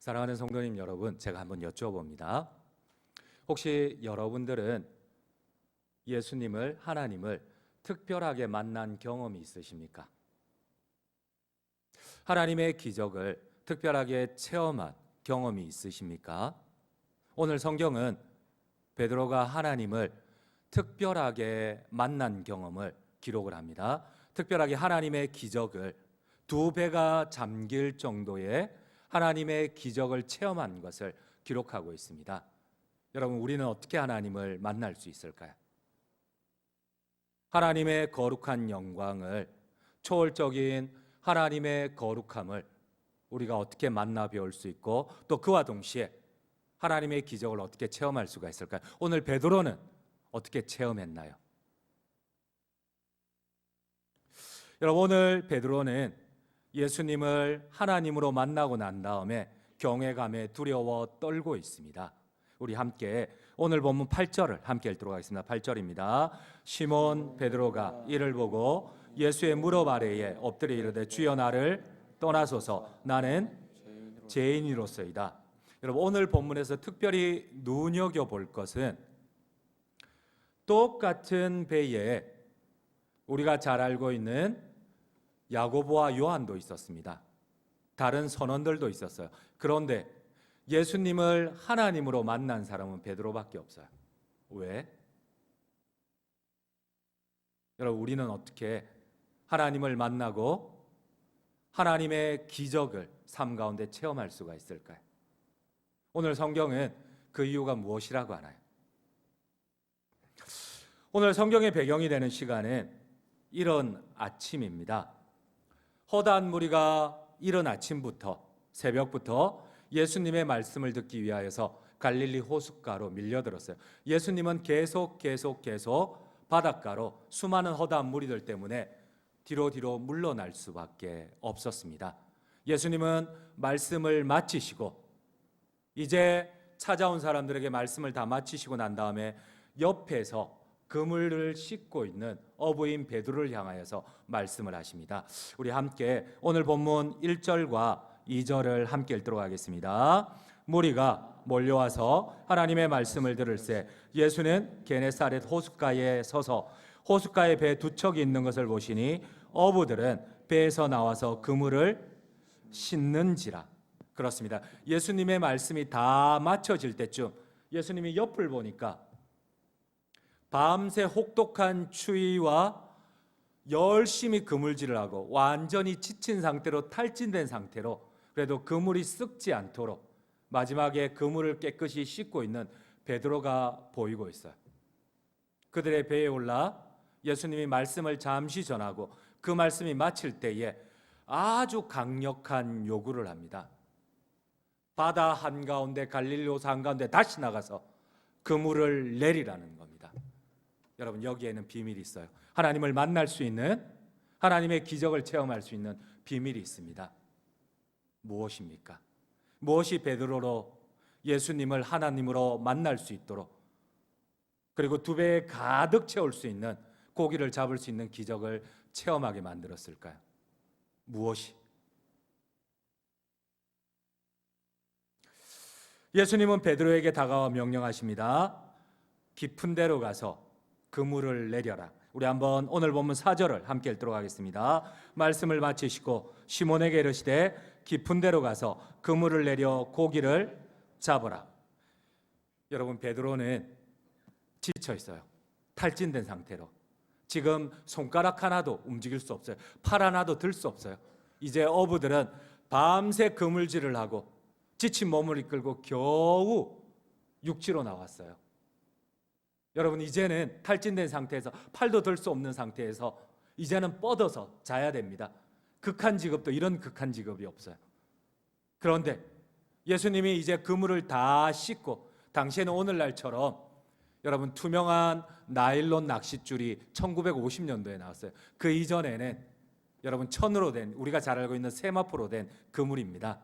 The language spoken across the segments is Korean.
사랑하는 성도님 여러분, 제가 한번 여쭤봅니다. 혹시 여러분들은 예수님을, 하나님을 특별하게 만난 경험이 있으십니까? 하나님의 기적을 특별하게 체험한 경험이 있으십니까? 오늘 성경은 베드로가 하나님을 특별하게 만난 경험을 기록을 합니다. 특별하게 하나님의 기적을 두 배가 잠길 정도의 하나님의 기적을 체험한 것을 기록하고 있습니다. 여러분, 우리는 어떻게 하나님을 만날 수 있을까요? 하나님의 거룩한 영광을, 초월적인 하나님의 거룩함을 우리가 어떻게 만나 배울 수 있고, 또 그와 동시에 하나님의 기적을 어떻게 체험할 수가 있을까요? 오늘 베드로는 어떻게 체험했나요? 여러분, 오늘 베드로는 예수님을 하나님으로 만나고 난 다음에 경외감에 두려워 떨고 있습니다. 우리 함께 오늘 본문 8절을 함께 읽도록 하겠습니다. 8절입니다. 시몬 베드로가 이를 보고 예수의 무릎 아래에 엎드려 이르되 주여 나를 떠나소서 나는 죄인이로소이다. 여러분, 오늘 본문에서 특별히 눈여겨볼 것은 똑같은 배에 우리가 잘 알고 있는 야고보와 요한도 있었습니다. 다른 선원들도 있었어요. 그런데 예수님을 하나님으로 만난 사람은 베드로밖에 없어요. 왜? 여러분, 우리는 어떻게 하나님을 만나고 하나님의 기적을 삶 가운데 체험할 수가 있을까요? 오늘 성경은 그 이유가 무엇이라고 하나요? 오늘 성경의 배경이 되는 시간은 이른 아침입니다. 허다한 무리가 이른 아침부터, 새벽부터 예수님의 말씀을 듣기 위하여서 갈릴리 호숫가로 밀려들었어요. 예수님은 계속 바닷가로 수많은 허다한 무리들 때문에 뒤로 물러날 수밖에 없었습니다. 예수님은 말씀을 마치시고 이제 찾아온 사람들에게 말씀을 다 마치시고 난 다음에 옆에서 그물을 씻고 있는 어부인 베드로를 향하여서 말씀을 하십니다. 우리 함께 오늘 본문 1절과 2절을 함께 읽도록 하겠습니다. 무리가 몰려와서 하나님의 말씀을 들을새 예수는 게네사렛 호숫가에 서서 호숫가에 배 두 척이 있는 것을 보시니 어부들은 배에서 나와서 그물을 씻는지라. 그렇습니다. 예수님의 말씀이 다 마쳐질 때쯤 예수님이 옆을 보니까 밤새 혹독한 추위와 열심히 그물질을 하고 완전히 지친 상태로 탈진된 상태로 그래도 그물이 썩지 않도록 마지막에 그물을 깨끗이 씻고 있는 베드로가 보이고 있어요. 그들의 배에 올라 예수님이 말씀을 잠시 전하고 그 말씀이 마칠 때에 아주 강력한 요구를 합니다. 바다 한가운데 갈릴리 호수 한가운데 다시 나가서 그물을 내리라는 겁니다. 여러분, 여기에는 비밀이 있어요. 하나님을 만날 수 있는, 하나님의 기적을 체험할 수 있는 비밀이 있습니다. 무엇입니까? 무엇이 베드로로 예수님을 하나님으로 만날 수 있도록 그리고 두 배에 가득 채울 수 있는 고기를 잡을 수 있는 기적을 체험하게 만들었을까요? 무엇이? 예수님은 베드로에게 다가와 명령하십니다. 깊은 데로 가서 그물을 내려라. 우리 한번 오늘 본문 4절을 함께 읽도록 하겠습니다. 말씀을 마치시고 시몬에게 이르시되 깊은 데로 가서 그물을 내려 고기를 잡으라. 여러분, 베드로는 지쳐 있어요. 탈진된 상태로. 지금 손가락 하나도 움직일 수 없어요. 팔 하나도 들 수 없어요. 이제 어부들은 밤새 그물질을 하고 지친 몸을 이끌고 겨우 육지로 나왔어요. 여러분, 이제는 탈진된 상태에서 팔도 들 수 없는 상태에서 이제는 뻗어서 자야 됩니다. 극한 직업도 이런 극한 직업이 없어요. 그런데 예수님이 이제 그물을 다 씻고, 당시에는 오늘날처럼 여러분 투명한 나일론 낚싯줄이 1950년도에 나왔어요. 그 이전에는 여러분 천으로 된, 우리가 잘 알고 있는 세마포로 된 그물입니다.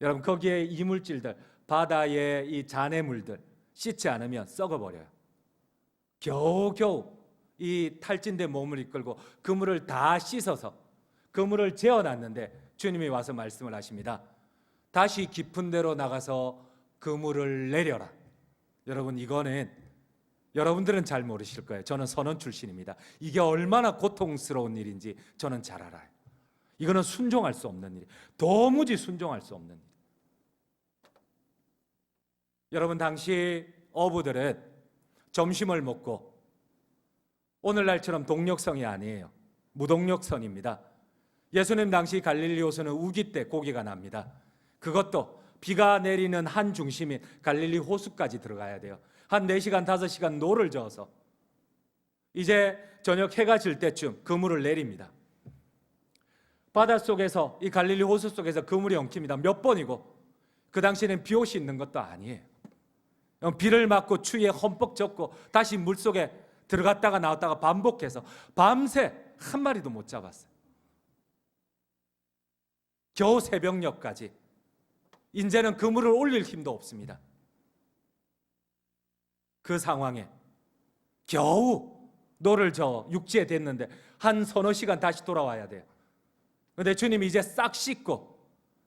여러분, 거기에 이물질들, 바다의 이 잔해물들 씻지 않으면 썩어버려요. 겨우겨우 이 탈진된 몸을 이끌고 그물을 다 씻어서 그물을 재어놨는데 주님이 와서 말씀을 하십니다. 다시 깊은 데로 나가서 그물을 내려라. 여러분, 이거는 여러분들은 잘 모르실 거예요. 저는 선원 출신입니다. 이게 얼마나 고통스러운 일인지 저는 잘 알아요. 이거는 순종할 수 없는 일이에요. 도무지 순종할 수 없는 일. 여러분, 당시 어부들은 점심을 먹고 오늘날처럼 동력선이 아니에요. 무동력선입니다. 예수님 당시 갈릴리 호수는 우기 때 고기가 납니다. 그것도 비가 내리는 한 중심인 갈릴리 호수까지 들어가야 돼요. 한 4시간, 5시간 노를 저어서 이제 저녁 해가 질 때쯤 그물을 내립니다. 바닷속에서, 이 갈릴리 호수 속에서 그물이 엉킵니다. 몇 번이고, 그 당시에는 비옷이 있는 것도 아니에요. 비를 맞고 추위에 험뻑 젖고 다시 물속에 들어갔다가 나왔다가 반복해서 밤새 한 마리도 못 잡았어요. 겨우 새벽녘까지. 이제는 그물을 올릴 힘도 없습니다. 그 상황에 겨우 노를 저어 육지에 댔는데 한 서너 시간 다시 돌아와야 돼요. 그런데 주님이 이제 싹 씻고,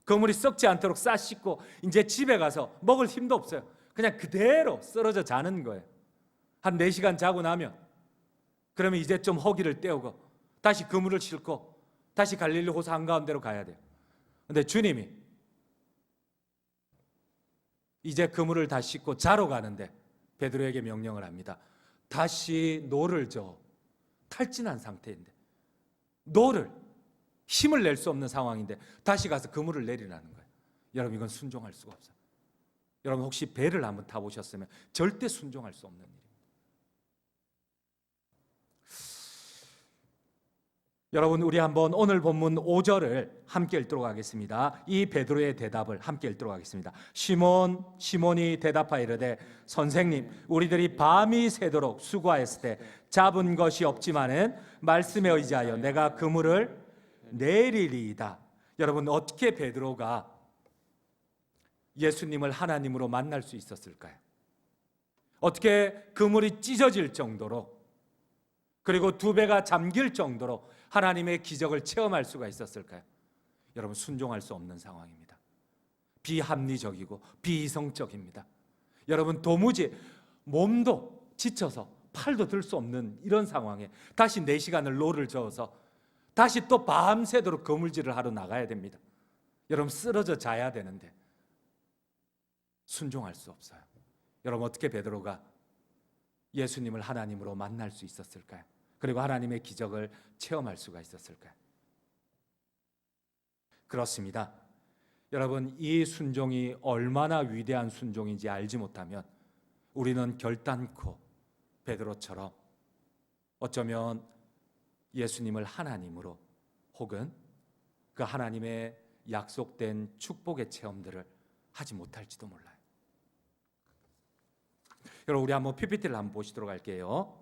그물이 썩지 않도록 싹 씻고 이제 집에 가서 먹을 힘도 없어요. 그냥 그대로 쓰러져 자는 거예요. 한 4시간 자고 나면, 그러면 이제 좀 허기를 떼우고 다시 그물을 싣고 다시 갈릴리 호수 한가운데로 가야 돼요. 그런데 주님이 이제 그물을 다 싣고 자러 가는데 베드로에게 명령을 합니다. 다시 노를 저어. 탈진한 상태인데, 노를 힘을 낼 수 없는 상황인데 다시 가서 그물을 내리라는 거예요. 여러분, 이건 순종할 수가 없어요. 여러분, 혹시 배를 한번 타보셨으면 절대 순종할 수 없는 일입니다. 여러분, 우리 한번 오늘 본문 5절을 함께 읽도록 하겠습니다. 이 베드로의 대답을 함께 읽도록 하겠습니다. 시몬이 대답하여 이르되, 선생님, 우리들이 밤이 새도록 수고하였을 때 잡은 것이 없지만은 말씀에 의지하여 내가 그물을 내리리이다. 여러분, 어떻게 베드로가 예수님을 하나님으로 만날 수 있었을까요? 어떻게 그물이 찢어질 정도로, 그리고 두 배가 잠길 정도로 하나님의 기적을 체험할 수가 있었을까요? 여러분, 순종할 수 없는 상황입니다. 비합리적이고 비이성적입니다. 여러분, 도무지 몸도 지쳐서 팔도 들 수 없는 이런 상황에 다시 4시간을 노를 저어서 다시 또 밤새도록 그물질을 하러 나가야 됩니다. 여러분, 쓰러져 자야 되는데 순종할 수 없어요. 여러분, 어떻게 베드로가 예수님을 하나님으로 만날 수 있었을까요? 그리고 하나님의 기적을 체험할 수가 있었을까요? 그렇습니다. 여러분, 이 순종이 얼마나 위대한 순종인지 알지 못하면 우리는 결단코 베드로처럼 어쩌면 예수님을 하나님으로, 혹은 그 하나님의 약속된 축복의 체험들을 하지 못할지도 몰라요. 여러분, 우리 한번 PPT를 한번 보시도록 할게요.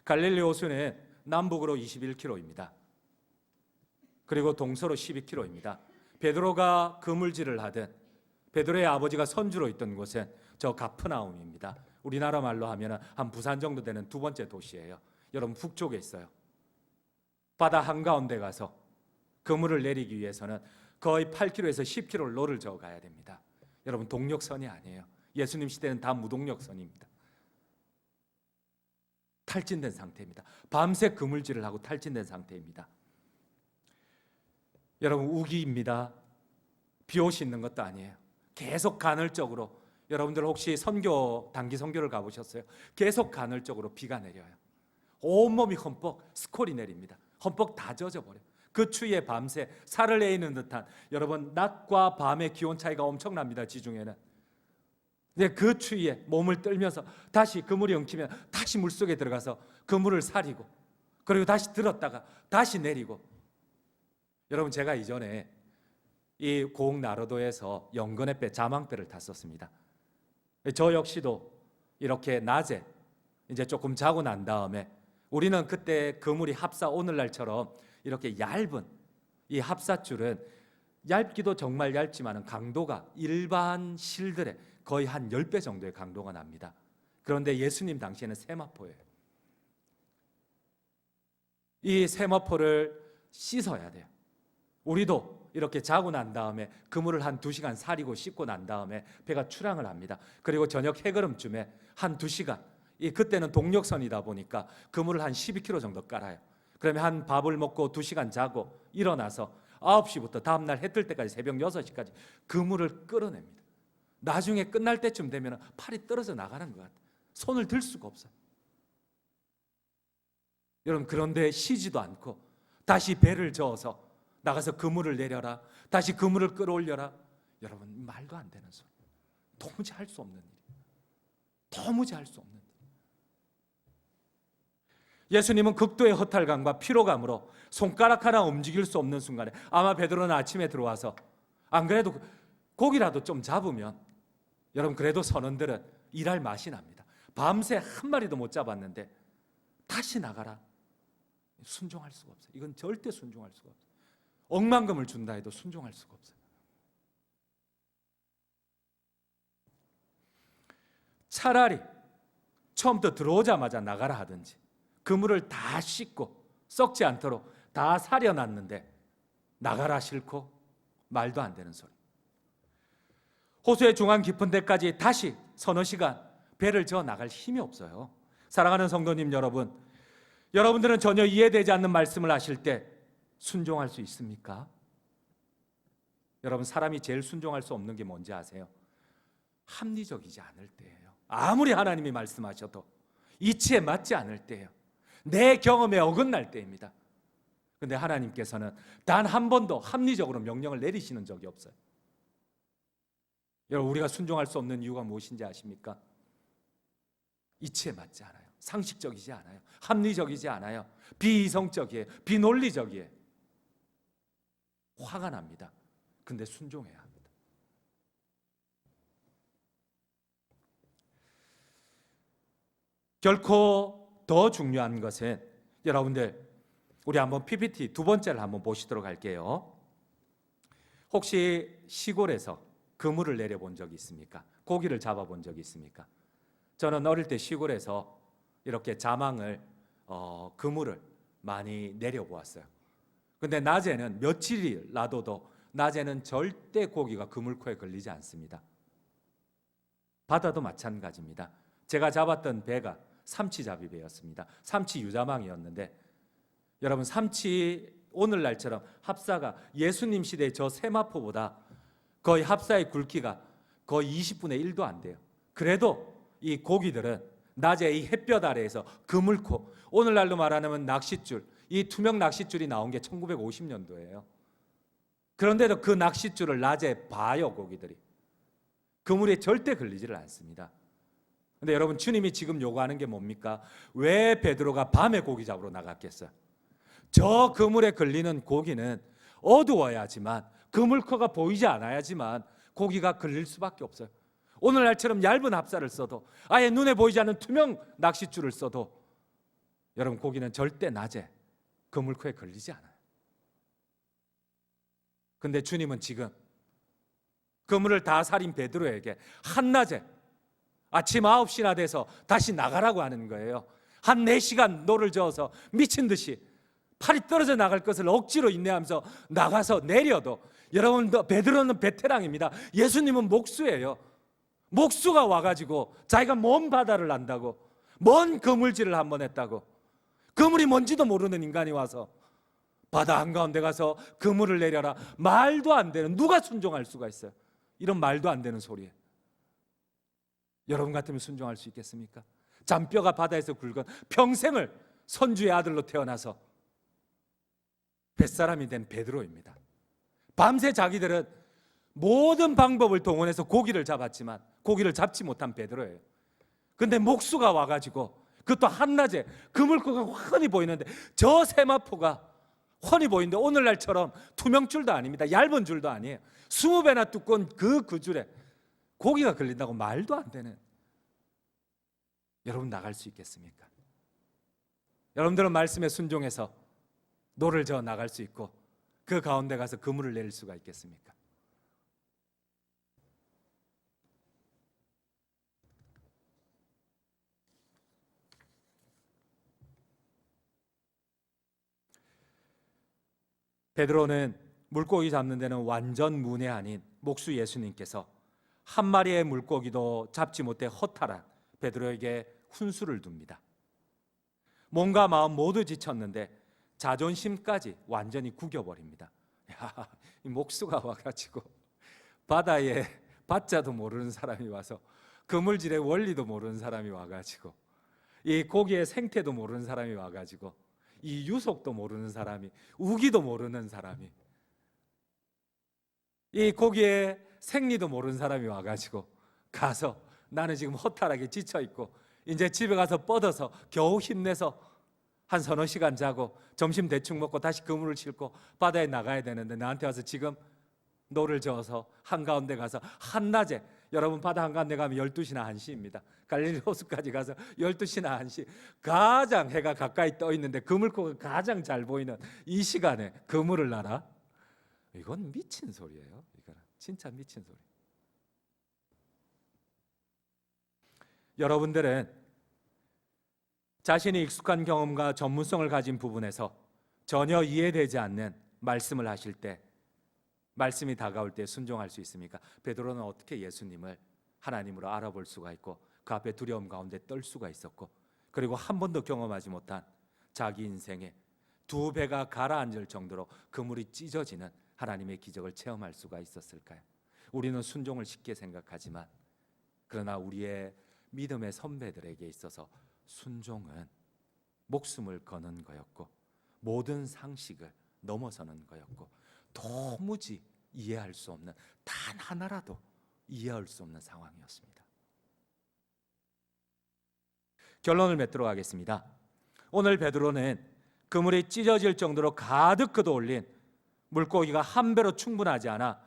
갈릴리 호수는 남북으로 21km입니다. 그리고 동서로 12km입니다. 베드로가 그물질을 하든 베드로의 아버지가 선주로 있던 곳은 저 가프나움입니다. 우리나라 말로 하면 한 부산 정도 되는 두 번째 도시예요. 여러분, 북쪽에 있어요. 바다 한가운데 가서 그물을 내리기 위해서는 거의 8km에서 10km를 노를 저어 가야 됩니다. 여러분, 동력선이 아니에요. 예수님 시대는 다 무동력선입니다. 탈진된 상태입니다. 밤새 그물질을 하고 탈진된 상태입니다. 여러분, 우기입니다. 비옷이 있는 것도 아니에요. 계속 간헐적으로, 여러분들 혹시 단기 선교를 가보셨어요? 계속 간헐적으로 비가 내려요. 온몸이 흠뻑 스콜이 내립니다. 흠뻑 다 젖어버려요. 그 추위에 밤새 살을 에이는 듯한, 여러분, 낮과 밤의 기온 차이가 엄청납니다. 지중해는. 근데 그 추위에 몸을 떨면서 다시 그물이 엉키면 다시 물속에 들어가서 그물을 사리고, 그리고 다시 들었다가 다시 내리고. 여러분, 제가 이전에 이 고흥나로도에서 영건의 배, 자망배를 탔었습니다. 저 역시도 이렇게 낮에 이제 조금 자고 난 다음에, 우리는 그때 그물이 합사, 오늘날처럼 이렇게 얇은 이 합사줄은 얇기도 정말 얇지만 강도가 일반 실들의 거의 한 10배 정도의 강도가 납니다. 그런데 예수님 당시에는 세마포예요. 이 세마포를 씻어야 돼요. 우리도 이렇게 자고 난 다음에 그물을 한 2시간 사리고 씻고 난 다음에 배가 출항을 합니다. 그리고 저녁 해걸음쯤에 한 2시간, 그때는 동력선이다 보니까 그물을 한 12km 정도 깔아요. 그러면 한 밥을 먹고 2시간 자고 일어나서 9시부터 다음날 해 뜰 때까지 새벽 6시까지 그물을 끌어냅니다. 나중에 끝날 때쯤 되면 팔이 떨어져 나가는 것 같아요. 손을 들 수가 없어요. 여러분, 그런데 쉬지도 않고 다시 배를 저어서 나가서 그물을 내려라, 다시 그물을 끌어올려라. 여러분, 말도 안 되는 소리. 도무지 할 수 없는 일이에요. 도무지 할 수 없는 일. 예수님은 극도의 허탈감과 피로감으로 손가락 하나 움직일 수 없는 순간에, 아마 베드로는 아침에 들어와서 안 그래도 고기라도 좀 잡으면, 여러분, 그래도 선원들은 일할 맛이 납니다. 밤새 한 마리도 못 잡았는데 다시 나가라. 순종할 수가 없어요. 이건 절대 순종할 수가 없어요. 억만금을 준다 해도 순종할 수가 없어요. 차라리 처음부터 들어오자마자 나가라 하든지, 그물을 다 씻고 썩지 않도록 다 사려놨는데 나가라 싫고 말도 안 되는 소리. 호수의 중앙 깊은 데까지 다시 서너 시간 배를 저어 나갈 힘이 없어요. 사랑하는 성도님 여러분, 여러분들은 전혀 이해되지 않는 말씀을 하실 때 순종할 수 있습니까? 여러분, 사람이 제일 순종할 수 없는 게 뭔지 아세요? 합리적이지 않을 때예요. 아무리 하나님이 말씀하셔도 이치에 맞지 않을 때예요. 내 경험에 어긋날 때입니다. 그런데 하나님께서는 단 한 번도 합리적으로 명령을 내리시는 적이 없어요. 여러분, 우리가 순종할 수 없는 이유가 무엇인지 아십니까? 이치에 맞지 않아요. 상식적이지 않아요. 합리적이지 않아요. 비이성적이에요. 비논리적이에요. 화가 납니다. 근데 순종해야 합니다. 결코 더 중요한 것은, 여러분들, 우리 한번 PPT 두 번째를 한번 보시도록 할게요. 혹시 시골에서 그물을 내려본 적이 있습니까? 고기를 잡아본 적이 있습니까? 저는 어릴 때 시골에서 이렇게 자망을 그물을 많이 내려보았어요. 근데 낮에는 며칠이 놔둬도 낮에는 절대 고기가 그물코에 걸리지 않습니다. 바다도 마찬가지입니다. 제가 잡았던 배가 삼치잡이 배였습니다. 삼치 유자망이었는데, 여러분, 삼치 오늘날처럼 합사가 예수님 시대의 저 세마포보다 거의 합사의 굵기가 거의 20분의 1도 안 돼요. 그래도 이 고기들은 낮에 이 햇볕 아래에서 그물코, 오늘날로 말하면 낚싯줄, 이 투명 낚싯줄이 나온 게 1950년도예요. 그런데도 그 낚싯줄을 낮에 봐요. 고기들이 그물에 절대 걸리지를 않습니다. 근데 여러분, 주님이 지금 요구하는 게 뭡니까? 왜 베드로가 밤에 고기 잡으러 나갔겠어요? 저 그물에 걸리는 고기는 어두워야지만, 그물코가 보이지 않아야지만 고기가 걸릴 수밖에 없어요. 오늘날처럼 얇은 합사를 써도, 아예 눈에 보이지 않는 투명 낚싯줄을 써도 여러분, 고기는 절대 낮에 그물코에 걸리지 않아요. 근데 주님은 지금 그물을 다 사린 베드로에게 한낮에 아침 9시나 돼서 다시 나가라고 하는 거예요. 한 4시간 노를 저어서 미친 듯이 팔이 떨어져 나갈 것을 억지로 인내하면서 나가서 내려도, 여러분, 베드로는 베테랑입니다. 예수님은 목수예요. 목수가 와가지고 자기가 먼 바다를 안다고, 먼 그물질을 한번 했다고, 그물이 뭔지도 모르는 인간이 와서 바다 한가운데 가서 그물을 내려라. 말도 안 되는, 누가 순종할 수가 있어요? 이런 말도 안 되는 소리에 여러분 같으면 순종할 수 있겠습니까? 잔뼈가 바다에서 굵은 평생을 선주의 아들로 태어나서 뱃사람이 된 베드로입니다. 밤새 자기들은 모든 방법을 동원해서 고기를 잡았지만 고기를 잡지 못한 베드로예요. 근데 목수가 와가지고, 그것도 한낮에 그물코가 훤히 보이는데, 저 세마포가 훤히 보이는데 오늘날처럼 투명줄도 아닙니다. 얇은 줄도 아니에요. 20배나 두꺼운 그 줄에 고기가 걸린다고 말도 안 되는. 여러분, 나갈 수 있겠습니까? 여러분들은 말씀에 순종해서 노를 저어 나갈 수 있고 그 가운데 가서 그물을 내릴 수가 있겠습니까? 베드로는 물고기 잡는 데는 완전 문외 아닌 목수 예수님께서 한 마리의 물고기도 잡지 못해 허탈한 베드로에게 훈수를 둡니다. 몸과 마음 모두 지쳤는데 자존심까지 완전히 구겨버립니다. 야, 이 목수가 와가지고 바다에 바자도 모르는 사람이 와서 그물질의 원리도 모르는 사람이 와가지고 이 고기의 생태도 모르는 사람이 와가지고 이 유속도 모르는 사람이, 우기도 모르는 사람이, 이 고기의 생리도 모르는 사람이 와가지고 가서 나는 지금 허탈하게 지쳐있고 이제 집에 가서 뻗어서 겨우 힘내서 한 서너 시간 자고 점심 대충 먹고 다시 그물을 싣고 바다에 나가야 되는데 나한테 와서 지금 노를 저어서 한가운데 가서 한낮에, 여러분 바다 한가운데 가면 12시나 1시입니다. 갈릴리 호수까지 가서 12시나 1시, 가장 해가 가까이 떠 있는데 그물고가 가장 잘 보이는 이 시간에 그물을 놔라? 이건 미친 소리예요. 이거는 진짜 미친 소리. 여러분들은 자신이 익숙한 경험과 전문성을 가진 부분에서 전혀 이해되지 않는 말씀을 하실 때, 말씀이 다가올 때 순종할 수 있습니까? 베드로는 어떻게 예수님을 하나님으로 알아볼 수가 있고 그 앞에 두려움 가운데 떨 수가 있었고, 그리고 한 번도 경험하지 못한 자기 인생에 두 배가 가라앉을 정도로 그물이 찢어지는 하나님의 기적을 체험할 수가 있었을까요? 우리는 순종을 쉽게 생각하지만 그러나 우리의 믿음의 선배들에게 있어서 순종은 목숨을 거는 거였고 모든 상식을 넘어서는 거였고 도무지 이해할 수 없는, 단 하나라도 이해할 수 없는 상황이었습니다. 결론을 맺도록 하겠습니다. 오늘 베드로는 그물이 찢어질 정도로 가득 걷어올린 물고기가 한 배로 충분하지 않아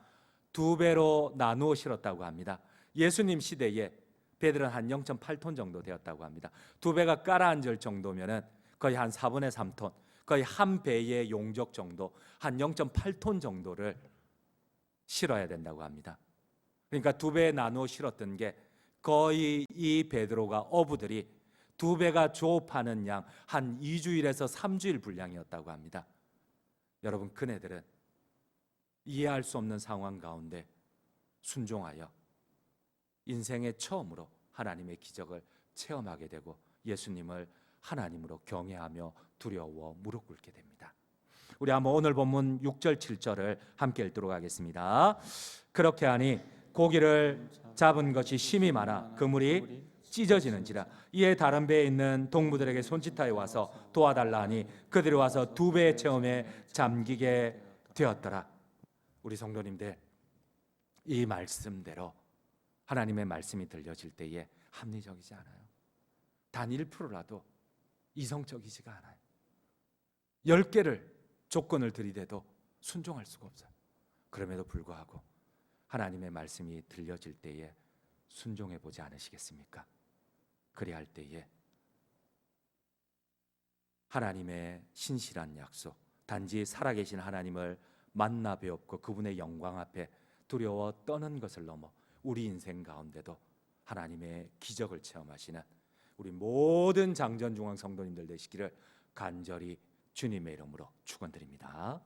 두 배로 나누어 실었다고 합니다. 예수님 시대에 배들은 한 0.8톤 정도 되었다고 합니다. 두 배가 깔아앉을 정도면은 거의 한 4분의 3톤, 거의 한 배의 용적 정도, 한 0.8톤 정도를 실어야 된다고 합니다. 그러니까 두 배에 나누어 실었던 게 거의 이 베드로가 어부들이 두 배가 조업하는 양 한 2주일에서 3주일 분량이었다고 합니다. 여러분, 그네들은 이해할 수 없는 상황 가운데 순종하여 인생의 처음으로 하나님의 기적을 체험하게 되고 예수님을 하나님으로 경외하며 두려워 무릎 꿇게 됩니다. 우리 한번 오늘 본문 6절 7절을 함께 읽도록 하겠습니다. 그렇게 하니 고기를 잡은 것이 심히 많아 그물이 찢어지는지라. 이에 다른 배에 있는 동무들에게 손짓하여 와서 도와달라 하니 그들이 와서 두 배의 체험에 잠기게 되었더라. 우리 성도님들, 이 말씀대로 하나님의 말씀이 들려질 때에 합리적이지 않아요. 단 1%라도 이성적이지가 않아요. 10개를 조건을 들이대도 순종할 수가 없어요. 그럼에도 불구하고 하나님의 말씀이 들려질 때에 순종해 보지 않으시겠습니까? 그리할 때에 하나님의 신실한 약속, 단지 살아계신 하나님을 만나 뵈었고 그분의 영광 앞에 두려워 떠는 것을 넘어 우리 인생 가운데도 하나님의 기적을 체험하시는 우리 모든 장전중앙 성도님들 되시기를 간절히 주님의 이름으로 축원드립니다.